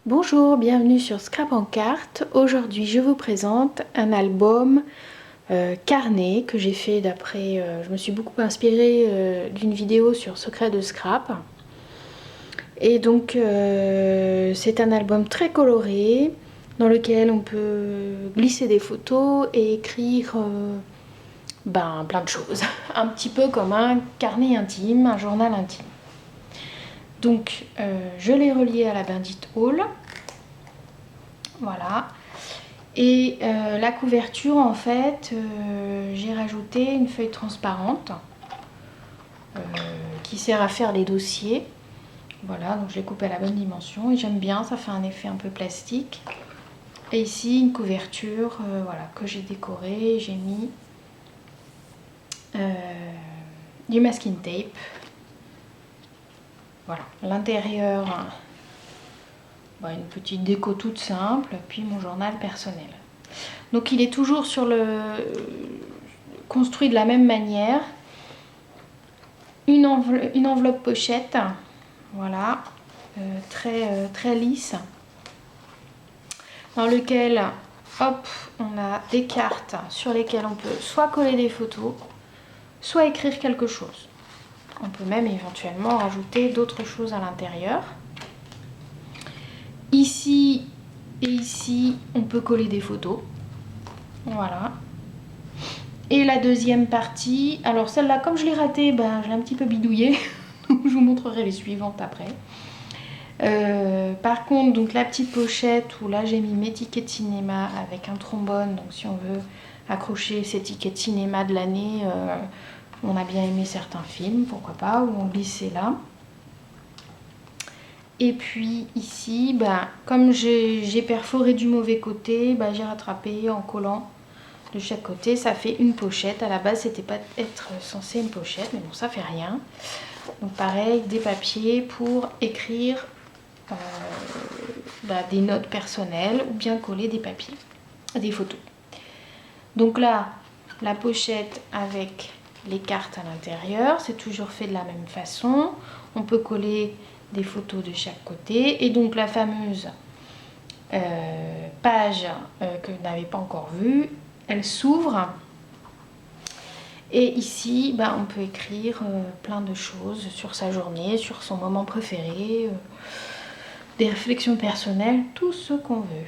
Bonjour, bienvenue sur Scrap en carte. Aujourd'hui je vous présente un album carnet que j'ai fait d'après... je me suis beaucoup inspirée d'une vidéo sur Secret de Scrap. Et donc c'est un album très coloré dans lequel on peut glisser des photos et écrire plein de choses. Un petit peu comme un carnet intime, un journal intime. Donc je l'ai relié à la Bandit Hall. Voilà. Et la couverture, en fait, j'ai rajouté une feuille transparente qui sert à faire les dossiers. Voilà, donc je l'ai coupé à la bonne dimension et j'aime bien, ça fait un effet un peu plastique. Et ici, une couverture voilà, que j'ai décorée. J'ai mis du masking tape. Voilà, l'intérieur, une petite déco toute simple, puis mon journal personnel. Donc il est toujours construit de la même manière. Une enveloppe pochette, voilà, très lisse, dans lequel, hop, on a des cartes sur lesquelles on peut soit coller des photos, soit écrire quelque chose. On peut même éventuellement rajouter d'autres choses à l'intérieur. Ici et ici, on peut coller des photos. Voilà. Et la deuxième partie, alors celle-là, comme je l'ai ratée, je l'ai un petit peu bidouillée. Je vous montrerai les suivantes après. Par contre, donc la petite pochette où là j'ai mis mes tickets de cinéma avec un trombone. Donc si on veut accrocher ces tickets de cinéma de l'année, on a bien aimé certains films, pourquoi pas, ou on glissait là. Et puis ici, comme j'ai perforé du mauvais côté, j'ai rattrapé en collant de chaque côté. Ça fait une pochette. À la base, c'était pas être censé une pochette, mais bon, ça fait rien. Donc pareil, des papiers pour écrire des notes personnelles ou bien coller des papiers, des photos. Donc là, la pochette avec les cartes à l'intérieur, c'est toujours fait de la même façon. On peut coller des photos de chaque côté. Et donc la fameuse page que vous n'avez pas encore vue, elle s'ouvre. Et ici, on peut écrire plein de choses sur sa journée, sur son moment préféré, des réflexions personnelles, tout ce qu'on veut.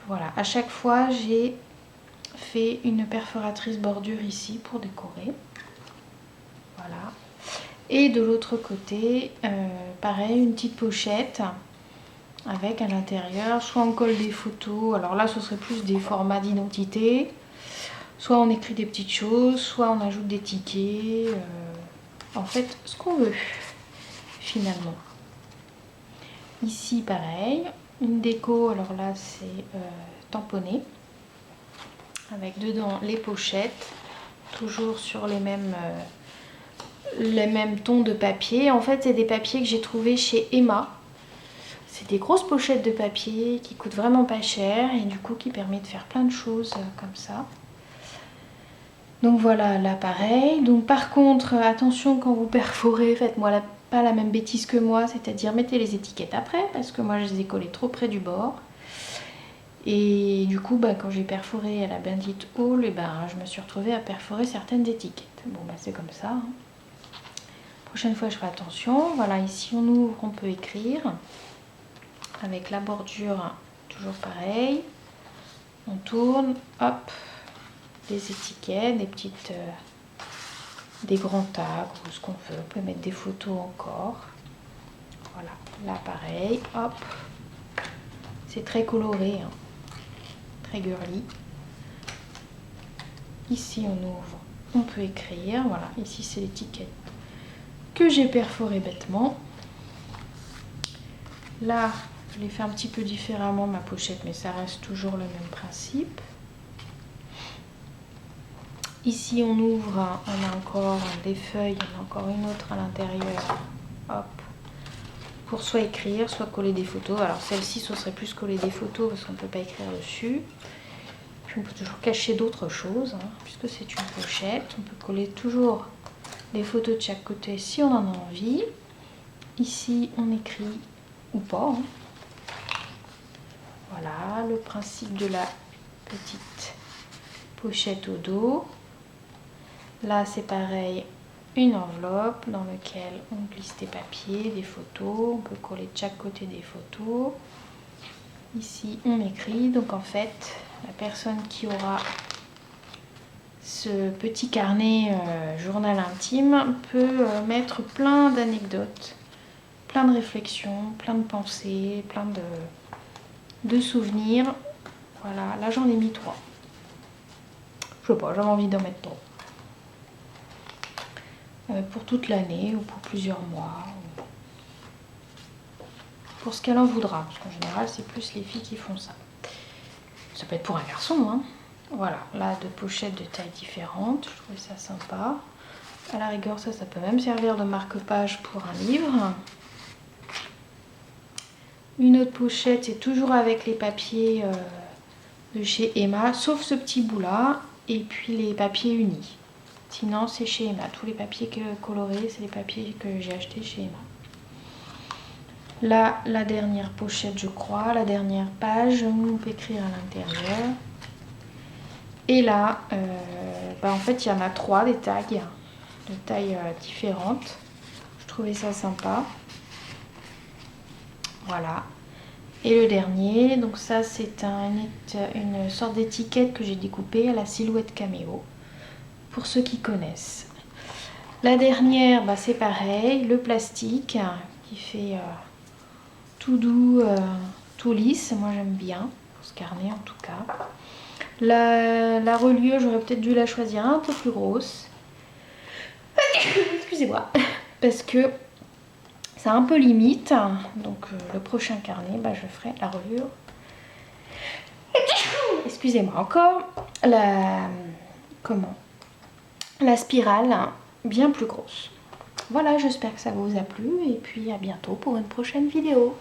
Voilà, à chaque fois, j'ai fait une perforatrice bordure ici pour décorer. Voilà. Et de l'autre côté, pareil, une petite pochette avec à l'intérieur, soit on colle des photos, alors là, ce serait plus des formats d'identité. Soit on écrit des petites choses, soit on ajoute des tickets. En fait, ce qu'on veut, finalement. Ici, pareil. Une déco, alors là, c'est tamponné. Avec dedans les pochettes. Toujours sur les mêmes tons de papier. En fait, c'est des papiers que j'ai trouvés chez Emma. C'est des grosses pochettes de papier qui coûtent vraiment pas cher. Et du coup, qui permet de faire plein de choses comme ça. Donc voilà, là pareil. Donc par contre, attention quand vous perforez, faites-moi pas la même bêtise que moi, c'est-à-dire mettez les étiquettes après, parce que moi je les ai collées trop près du bord. Et du coup, quand j'ai perforé à la Bandit Hall, je me suis retrouvée à perforer certaines étiquettes. Bon, c'est comme ça. Hein. Prochaine fois, je ferai attention. Voilà, ici on ouvre, on peut écrire. Avec la bordure, toujours pareil. On tourne, hop. Des étiquettes, des petites, des grands tags ou ce qu'on veut. On peut mettre des photos encore. Voilà, là pareil, hop. C'est très coloré, hein. Très girly. Ici on ouvre, on peut écrire. Voilà, ici c'est l'étiquette que j'ai perforé bêtement. Là, je l'ai fait un petit peu différemment ma pochette, mais ça reste toujours le même principe. Ici on ouvre, on a encore des feuilles, on a encore une autre à l'intérieur, hop, pour soit écrire, soit coller des photos. Alors celle-ci, ce serait plus coller des photos parce qu'on ne peut pas écrire dessus. Puis on peut toujours cacher d'autres choses, hein, puisque c'est une pochette. On peut coller toujours des photos de chaque côté si on en a envie. Ici on écrit ou pas. Hein. principe de la petite pochette au dos. Là c'est pareil, une enveloppe dans laquelle on glisse des papiers, des photos, on peut coller de chaque côté des photos. Ici on écrit, donc en fait la personne qui aura ce petit carnet journal intime peut mettre plein d'anecdotes, plein de réflexions, plein de pensées, plein de souvenirs. Voilà, là j'en ai mis 3. Je sais pas, j'avais envie d'en mettre 3. Pour toute l'année ou pour plusieurs mois. Pour ce qu'elle en voudra, parce qu'en général c'est plus les filles qui font ça. Ça peut être pour un garçon, hein. Voilà, là 2 pochettes de tailles différentes, je trouvais ça sympa. À la rigueur, ça peut même servir de marque-page pour un livre. Une autre pochette, c'est toujours avec les papiers de chez Emma, sauf ce petit bout là, et puis les papiers unis. Sinon, c'est chez Emma. Tous les papiers colorés, c'est les papiers que j'ai achetés chez Emma. Là, la dernière pochette, je crois, la dernière page, on peut écrire à l'intérieur. Et là, en fait, il y en a 3 des tags de tailles différentes. Je trouvais ça sympa. Voilà. Et le dernier, donc ça, c'est une sorte d'étiquette que j'ai découpée à la silhouette caméo. Pour ceux qui connaissent. La dernière, c'est pareil, le plastique qui fait tout doux, tout lisse. Moi j'aime bien, pour ce carnet en tout cas. La reliure, j'aurais peut-être dû la choisir un peu plus grosse. Excusez-moi. Parce que c'est un peu limite. Donc le prochain carnet, je ferai la reliure. Excusez-moi encore. La spirale bien plus grosse. Voilà, j'espère que ça vous a plu et puis à bientôt pour une prochaine vidéo.